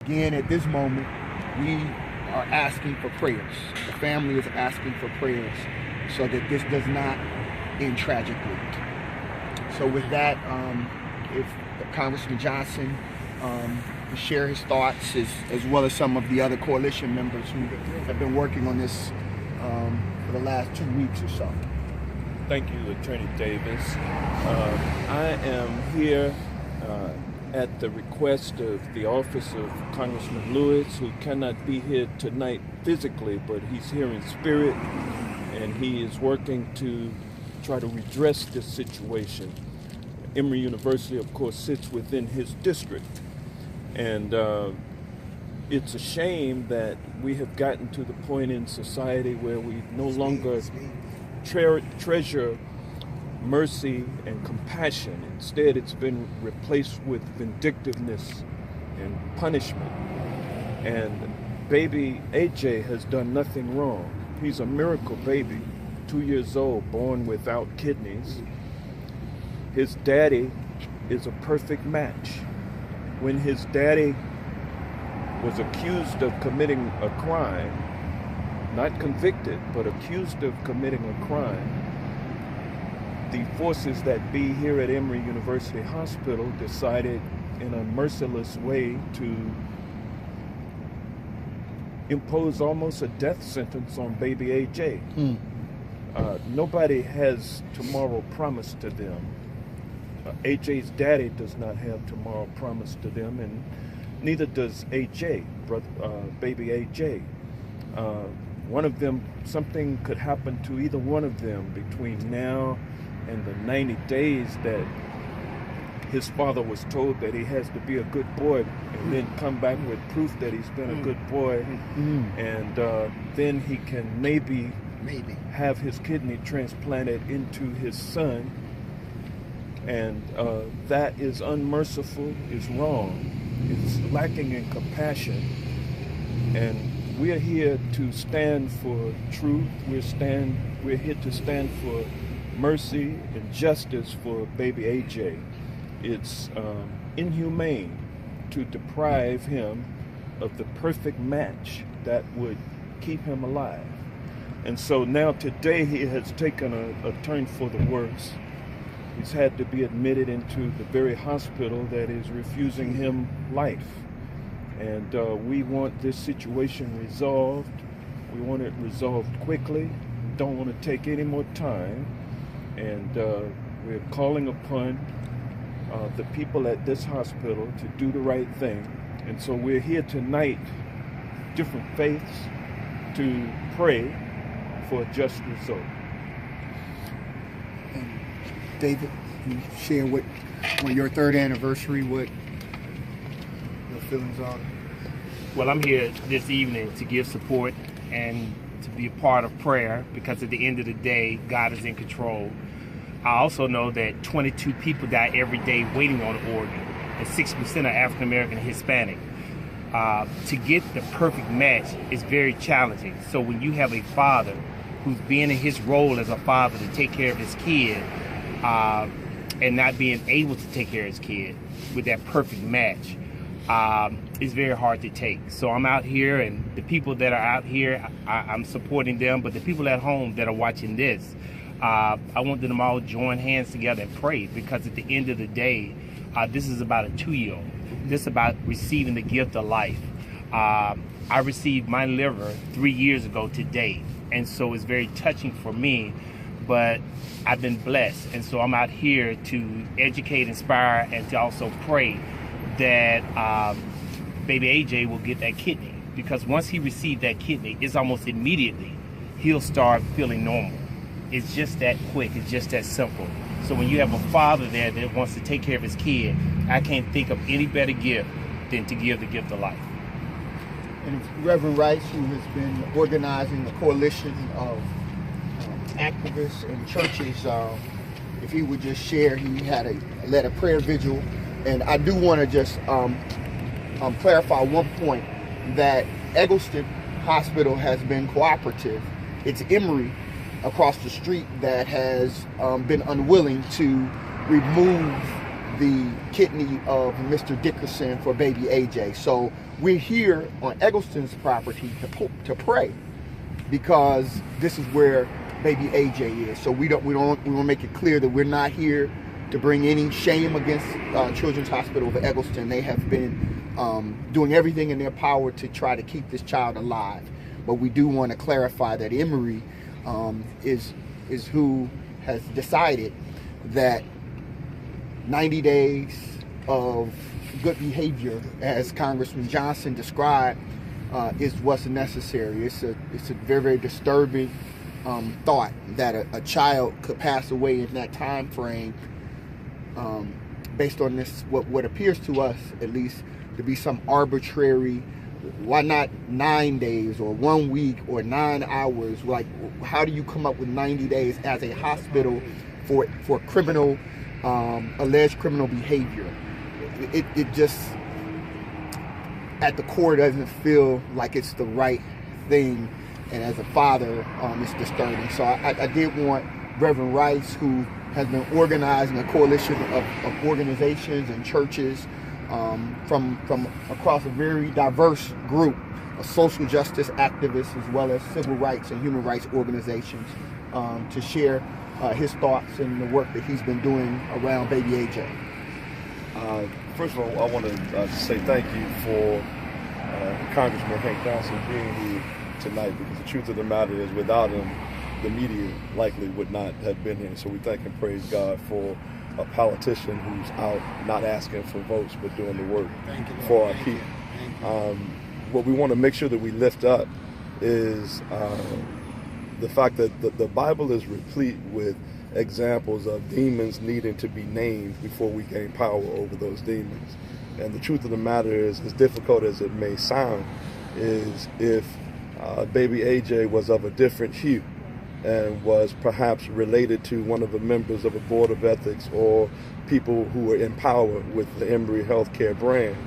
Again, at this moment, we are asking for prayers. The family is asking for prayers so that this does not end tragically. So with that, if Congressman Johnson will share his thoughts, as well as some of the other coalition members who have been working on this for the last 2 weeks or so. Thank you, Attorney Davis. I am here at the request of the office of Congressman Lewis, who cannot be here tonight physically, but he's here in spirit, and he is working to try to redress this situation. Emory University, of course, sits within his district, and it's a shame that we have gotten to the point in society where we no longer treasure mercy and compassion. Instead, it's been replaced with vindictiveness and punishment. And baby AJ has done nothing wrong. He's a miracle baby, 2 years old, born without kidneys. His daddy is a perfect match. When his daddy was accused of committing a crime, not convicted, but accused of committing a crime, the forces that be here at Emory University Hospital decided in a merciless way to impose almost a death sentence on baby AJ. Nobody has tomorrow promised to them. AJ's daddy does not have tomorrow promised to them, and neither does AJ, baby AJ. One of them, something could happen to either one of them between now and the 90 days that his father was told that he has to be a good boy, and then come back with proof that he's been a good boy, and then he can maybe have his kidney transplanted into his son, and that is unmerciful, is wrong, it's lacking in compassion, and we're here to stand for truth. We're here to stand for mercy and justice for baby AJ. It's inhumane to deprive him of the perfect match that would keep him alive. And so now today he has taken a turn for the worse. He's had to be admitted into the very hospital that is refusing him life. And we want this situation resolved. We want it resolved quickly. Don't want to take any more time. And we're calling upon the people at this hospital to do the right thing. And so we're here tonight, different faiths, to pray for a just result. And David, you share what, on your third anniversary, what your feelings are? Well, I'm here this evening to give support and to be a part of prayer, because at the end of the day, God is in control. I also know that 22 people die every day waiting on an organ, and 60% are African American and Hispanic. To get the perfect match is very challenging. So when you have a father who's being in his role as a father to take care of his kid, and not being able to take care of his kid with that perfect match, it's very hard to take. So I'm out here, and the people that are out here, I'm supporting them, but the people at home that are watching this, I want them all to join hands together and pray, because at the end of the day, this is about a 2-year-old. This is about receiving the gift of life. I received my liver 3 years ago today, and so it's very touching for me, but I've been blessed, and so I'm out here to educate, inspire, and to also pray that baby AJ will get that kidney, because once he received that kidney, it's almost immediately he'll start feeling normal. It's just that quick, it's just that simple. So when you have a father there that wants to take care of his kid, I can't think of any better gift than to give the gift of life. And Reverend Rice, who has been organizing a coalition of activists and churches, if he would just share, he led a prayer vigil. And I do want to just clarify one point, that Eggleston Hospital has been cooperative. It's Emory across the street that has been unwilling to remove the kidney of Mr. Dickerson for baby AJ. So we're here on Eggleston's property to pray, because this is where baby AJ is. So we want to make it clear that we're not here to bring any shame against Children's Hospital of Eggleston. They have been doing everything in their power to try to keep this child alive. But we do want to clarify that Emory is who has decided that 90 days of good behavior, as Congressman Johnson described, is what's necessary. It's a very, very disturbing thought that a child could pass away in that time frame, based on this what appears to us at least to be some arbitrary. Why not 9 days or 1 week or 9 hours? Like, how do you come up with 90 days as a hospital for criminal, alleged criminal behavior? It just, at the core, doesn't feel like it's the right thing. And as a father, it's disturbing. So I did want Reverend Rice, who has been organizing a coalition of organizations and churches from across a very diverse group of social justice activists, as well as civil rights and human rights organizations, to share his thoughts and the work that he's been doing around baby AJ. First of all, I want to say thank you for Congressman Hank Johnson being here tonight, because the truth of the matter is, without him, the media likely would not have been here. So we thank and praise God for a politician who's out not asking for votes but doing the work for our people. What we want to make sure that we lift up is the fact that the Bible is replete with examples of demons needing to be named before we gain power over those demons. And the truth of the matter is, as difficult as it may sound, is if baby AJ was of a different hue and was perhaps related to one of the members of a board of ethics or people who were in power with the Emory Healthcare brand,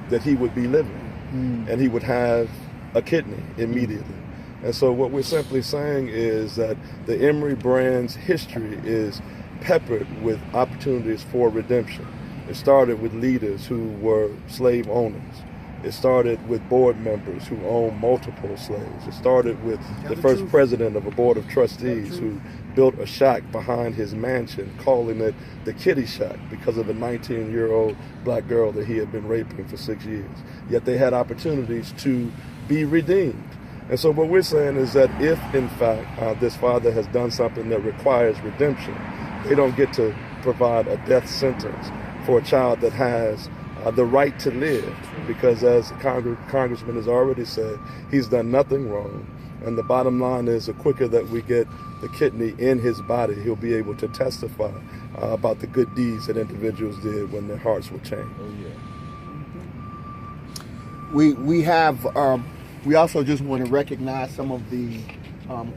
that he would be living and he would have a kidney immediately. And so what we're simply saying is that the Emory brand's history is peppered with opportunities for redemption. It started with leaders who were slave owners. It started with board members who owned multiple slaves. It started with the first president of a board of trustees who built a shack behind his mansion, calling it the Kitty Shack because of a 19-year-old black girl that he had been raping for 6 years. Yet they had opportunities to be redeemed. And so what we're saying is that if, in fact, this father has done something that requires redemption, they don't get to provide a death sentence for a child that has the right to live, because as the Congressman has already said, he's done nothing wrong. And the bottom line is, the quicker that we get the kidney in his body, he'll be able to testify about the good deeds that individuals did when their hearts were changed. We also just want to recognize some of the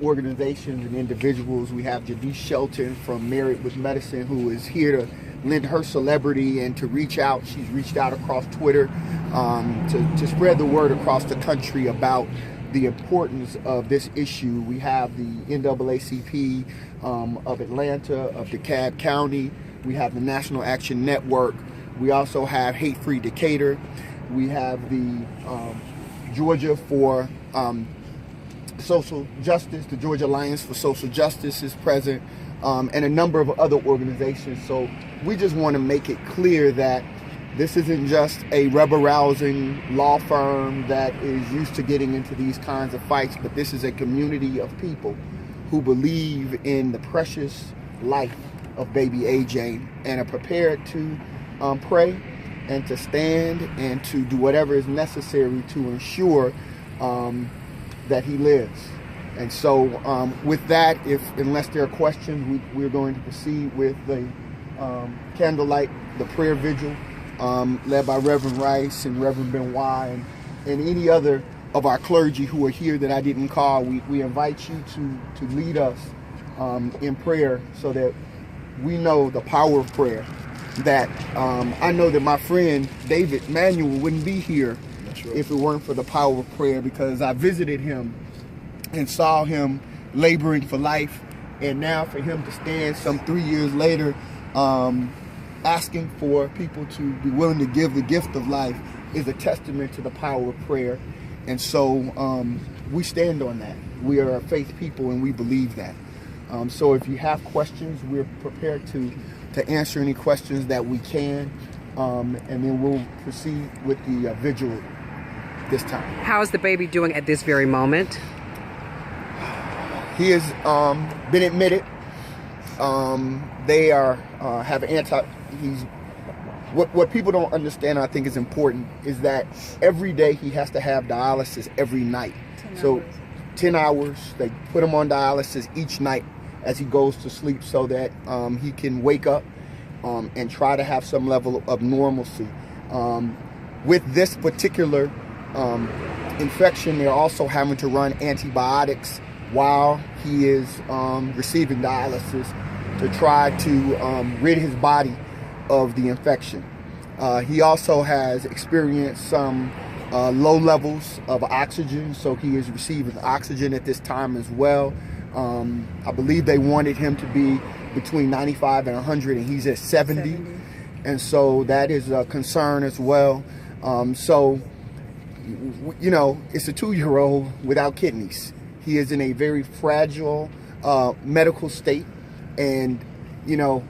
organizations and individuals. We have Janice Shelton from Married with Medicine, who is here to lend her celebrity and to reach out. She's reached out across Twitter to spread the word across the country about the importance of this issue. We have the NAACP of Atlanta, of DeKalb County. We have the National Action Network. We also have Hate Free Decatur. We have the Georgia for Social Justice, the Georgia Alliance for Social Justice is present, and a number of other organizations. So we just want to make it clear that this isn't just a rebel-rousing law firm that is used to getting into these kinds of fights, but this is a community of people who believe in the precious life of baby AJ and are prepared to pray and to stand and to do whatever is necessary to ensure that he lives. And so with that, unless there are questions, we're going to proceed with the candlelight, the prayer vigil, led by Reverend Rice and Reverend Benoit and any other of our clergy who are here that I didn't call. We invite you to lead us in prayer, so that we know the power of prayer. That I know that my friend David Manuel wouldn't be here if it weren't for the power of prayer, because I visited him and saw him laboring for life, and now for him to stand some 3 years later asking for people to be willing to give the gift of life is a testament to the power of prayer. And so we stand on that. We are a faith people and we believe that. So if you have questions, we're prepared to answer any questions that we can. And then we'll proceed with the vigil this time. How is the baby doing at this very moment? He has been admitted. They are have he's what people don't understand, I think is important, is that every day he has to have dialysis every night. 10 hours. They put him on dialysis each night as he goes to sleep so that he can wake up and try to have some level of normalcy. With this particular infection, they're also having to run antibiotics while he is receiving dialysis to try to rid his body of the infection. He also has experienced some low levels of oxygen, so he is receiving oxygen at this time as well. I believe they wanted him to be between 95 and 100, and he's at 70. And so that is a concern as well. So, you know, it's a 2-year-old without kidneys. He is in a very fragile medical state, and, you know,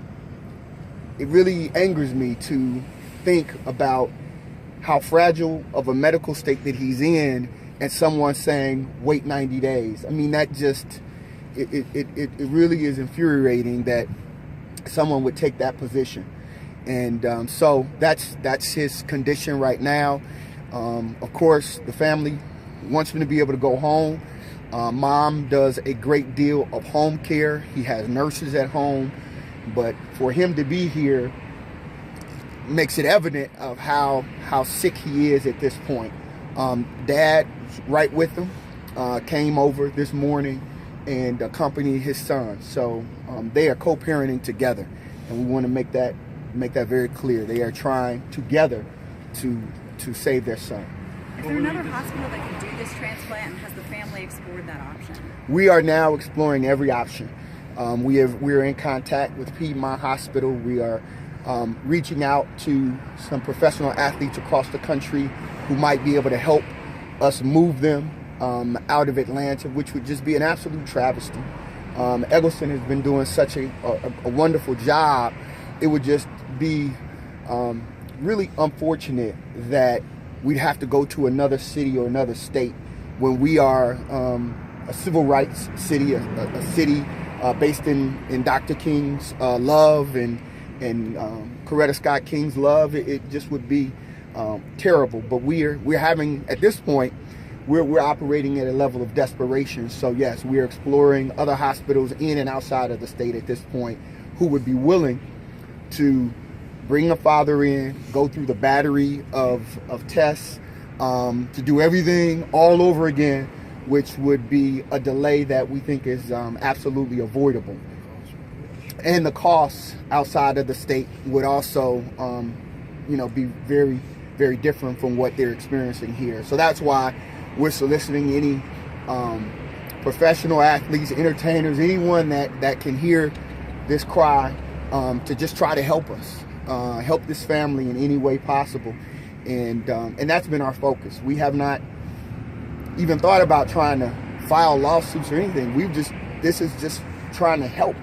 it really angers me to think about how fragile of a medical state that he's in, and someone saying, wait 90 days. I mean, that just, it really is infuriating that someone would take that position. And so that's his condition right now. Of course, the family wants him to be able to go home. Mom does a great deal of home care. He has nurses at home. But for him to be here makes it evident of how sick he is at this point. Dad, right with him, came over this morning and accompanied his son. So they are co-parenting together, and we want to make that very clear. They are trying together to save their son. Is there another hospital that can do this transplant, and has the family explored that option? We are now exploring every option. We are in contact with Piedmont Hospital. We are reaching out to some professional athletes across the country who might be able to help us move them out of Atlanta, which would just be an absolute travesty. Eggleston has been doing such a wonderful job. It would just be really unfortunate that we'd have to go to another city or another state when we are a civil rights city, a city based in Dr. King's love and Coretta Scott King's love. It just would be terrible. But we're having, at this point, we're operating at a level of desperation. So yes, we're exploring other hospitals in and outside of the state at this point who would be willing to bring a father in, go through the battery of tests, to do everything all over again, which would be a delay that we think is absolutely avoidable. And the costs outside of the state would also, be very, very different from what they're experiencing here. So that's why we're soliciting any professional athletes, entertainers, anyone that can hear this cry to just try to help us, help this family in any way possible. And that's been our focus. We have not even thought about trying to file lawsuits or anything. This is just trying to help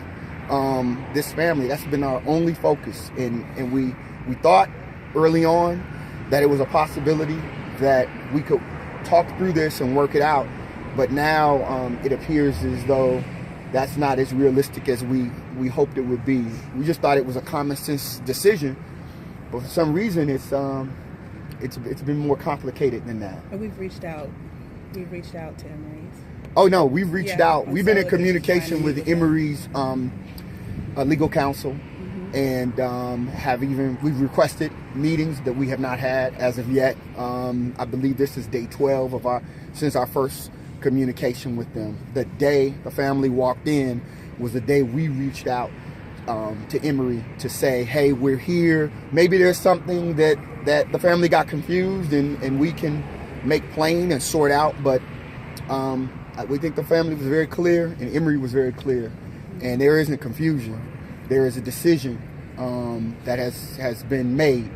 this family. That's been our only focus. And we thought early on that it was a possibility that we could talk through this and work it out. But now it appears as though that's not as realistic as we hoped it would be. We just thought it was a common sense decision, but for some reason it's been more complicated than that. And we've reached out to Emory's. Oh no, we've reached out. We've been in so communication with Emory's legal counsel, Mm-hmm. and we've requested meetings that we have not had as of yet. I believe this is day 12 since our first communication with them. The day the family walked in was the day we reached out to Emory to say, hey, we're here. Maybe there's something that the family got confused and we can make plain and sort out. But we think the family was very clear and Emory was very clear. And there isn't confusion. There is a decision that has been made.